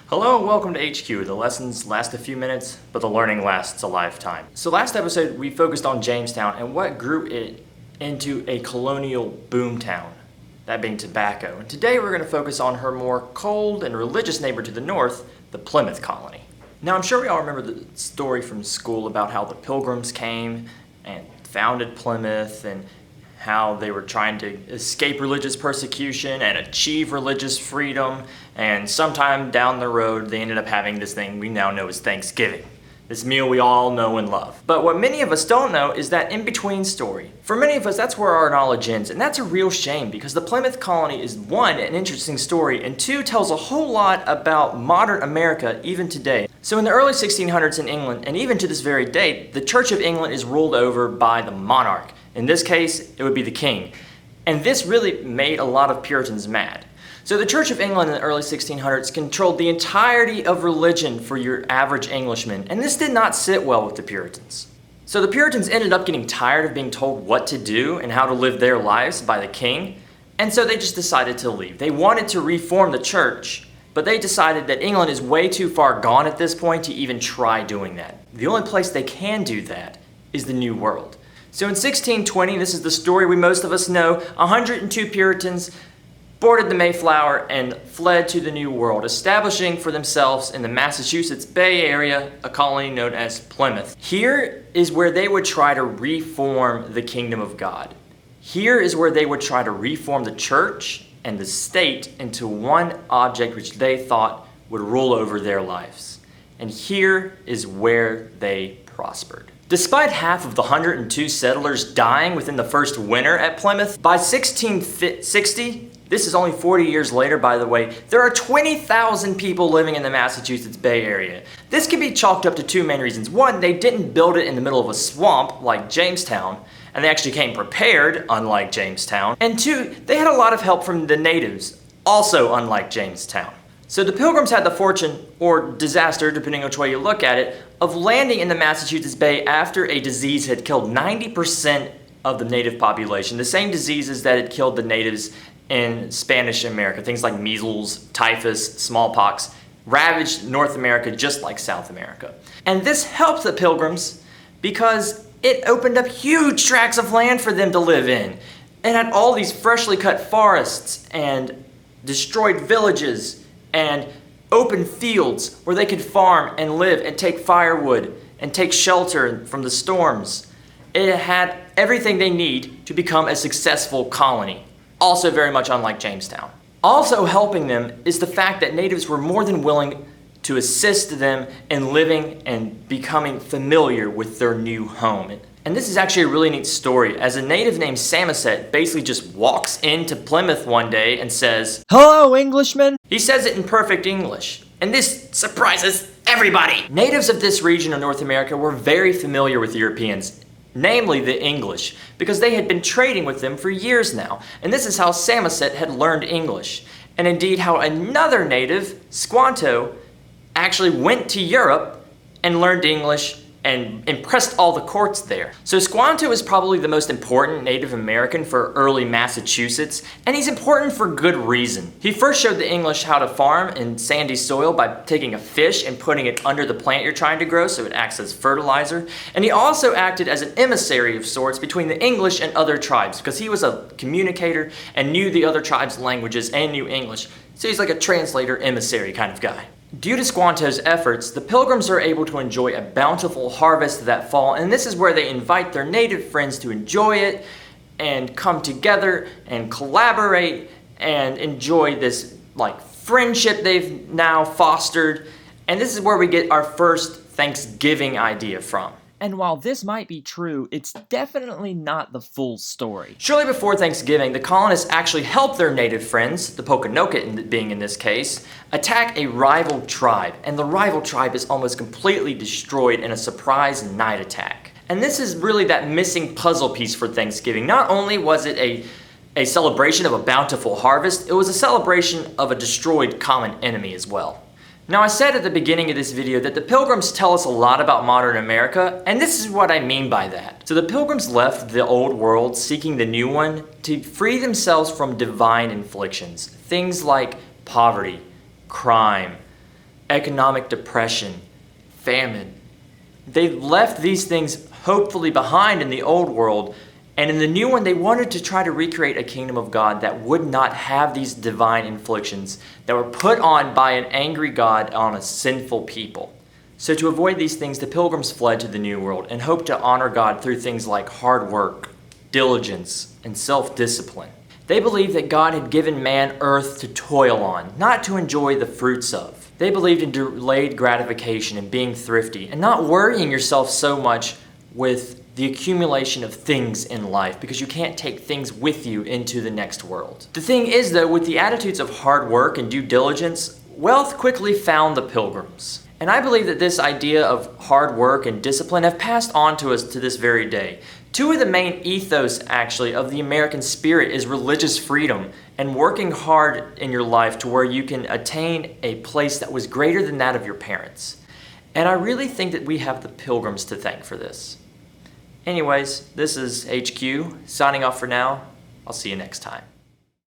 Hello and welcome to HQ. The lessons last a few minutes, but the learning lasts a lifetime. So last episode we focused on Jamestown and what grew it into a colonial boomtown, that being tobacco. And today we're going to focus on her more cold and religious neighbor to the north, the Plymouth Colony. Now I'm sure we all remember the story from school about how the Pilgrims came and founded Plymouth and how they were trying to escape religious persecution and achieve religious freedom, and sometime down the road they ended up having this thing we now know as Thanksgiving. This meal we all know and love. But what many of us don't know is that in-between story. For many of us, that's where our knowledge ends, and that's a real shame because the Plymouth Colony is one, an interesting story, and two, tells a whole lot about modern America even today. So in the early 1600s in England, and even to this very day, the Church of England is ruled over by the monarch. In this case, it would be the king. And this really made a lot of Puritans mad. So the Church of England in the early 1600s controlled the entirety of religion for your average Englishman, and this did not sit well with the Puritans. So the Puritans ended up getting tired of being told what to do and how to live their lives by the king, and so they just decided to leave. They wanted to reform the church, but they decided that England is way too far gone at this point to even try doing that. The only place they can do that is the New World. So in 1620, this is the story most of us know, 102 Puritans boarded the Mayflower and fled to the New World, establishing for themselves in the Massachusetts Bay Area a colony known as Plymouth. Here is where they would try to reform the kingdom of God. Here is where they would try to reform the church and the state into one object which they thought would rule over their lives. And here is where they prospered. Despite half of the 102 settlers dying within the first winter at Plymouth, by 1660, this is only 40 years later by the way, there are 20,000 people living in the Massachusetts Bay Area. This can be chalked up to two main reasons. One, they didn't build it in the middle of a swamp like Jamestown, and they actually came prepared, unlike Jamestown. And two, they had a lot of help from the natives, also unlike Jamestown. So the Pilgrims had the fortune, or disaster, depending on which way you look at it, of landing in the Massachusetts Bay after a disease had killed 90% of the native population, the same diseases that had killed the natives in Spanish America, things like measles, typhus, smallpox, ravaged North America just like South America. And this helped the Pilgrims because it opened up huge tracts of land for them to live in. It had all these freshly cut forests and destroyed villages and open fields where they could farm and live and take firewood and take shelter from the storms. It had everything they need to become a successful colony, also very much unlike Jamestown. Also helping them is the fact that natives were more than willing to assist them in living and becoming familiar with their new home. And this is actually a really neat story, as a native named Samoset basically just walks into Plymouth one day and says, "Hello, Englishmen!" He says it in perfect English, and this surprises everybody. Natives of this region of North America were very familiar with Europeans, namely the English, because they had been trading with them for years now. And this is how Samoset had learned English, and indeed how another native, Squanto, actually went to Europe and learned English and impressed all the courts there. So Squanto is probably the most important Native American for early Massachusetts, and he's important for good reason. He first showed the English how to farm in sandy soil by taking a fish and putting it under the plant you're trying to grow so it acts as fertilizer. And he also acted as an emissary of sorts between the English and other tribes because he was a communicator and knew the other tribes' languages and knew English. So he's like a translator, emissary kind of guy. Due to Squanto's efforts, the Pilgrims are able to enjoy a bountiful harvest that fall, and this is where they invite their native friends to enjoy it and come together and collaborate and enjoy this friendship they've now fostered. And this is where we get our first Thanksgiving idea from. And while this might be true, it's definitely not the full story. Shortly before Thanksgiving, the colonists actually helped their native friends, the Pokanoket being in this case, attack a rival tribe. And the rival tribe is almost completely destroyed in a surprise night attack. And this is really that missing puzzle piece for Thanksgiving. Not only was it a celebration of a bountiful harvest, it was a celebration of a destroyed common enemy as well. Now, I said at the beginning of this video that the Pilgrims tell us a lot about modern America, and this is what I mean by that. So the Pilgrims left the old world seeking the new one to free themselves from divine inflictions. Things like poverty, crime, economic depression, famine. They left these things hopefully behind in the old world, and in the new one, they wanted to try to recreate a kingdom of God that would not have these divine inflictions that were put on by an angry God on a sinful people. So to avoid these things, the Pilgrims fled to the New World and hoped to honor God through things like hard work, diligence, and self-discipline. They believed that God had given man earth to toil on, not to enjoy the fruits of. They believed in delayed gratification and being thrifty and not worrying yourself so much with the accumulation of things in life, because you can't take things with you into the next world. The thing is, though, with the attitudes of hard work and due diligence, wealth quickly found the Pilgrims. And I believe that this idea of hard work and discipline have passed on to us to this very day. Two of the main ethos, actually, of the American spirit is religious freedom and working hard in your life to where you can attain a place that was greater than that of your parents. And I really think that we have the Pilgrims to thank for this. Anyways, this is HQ, signing off for now. I'll see you next time.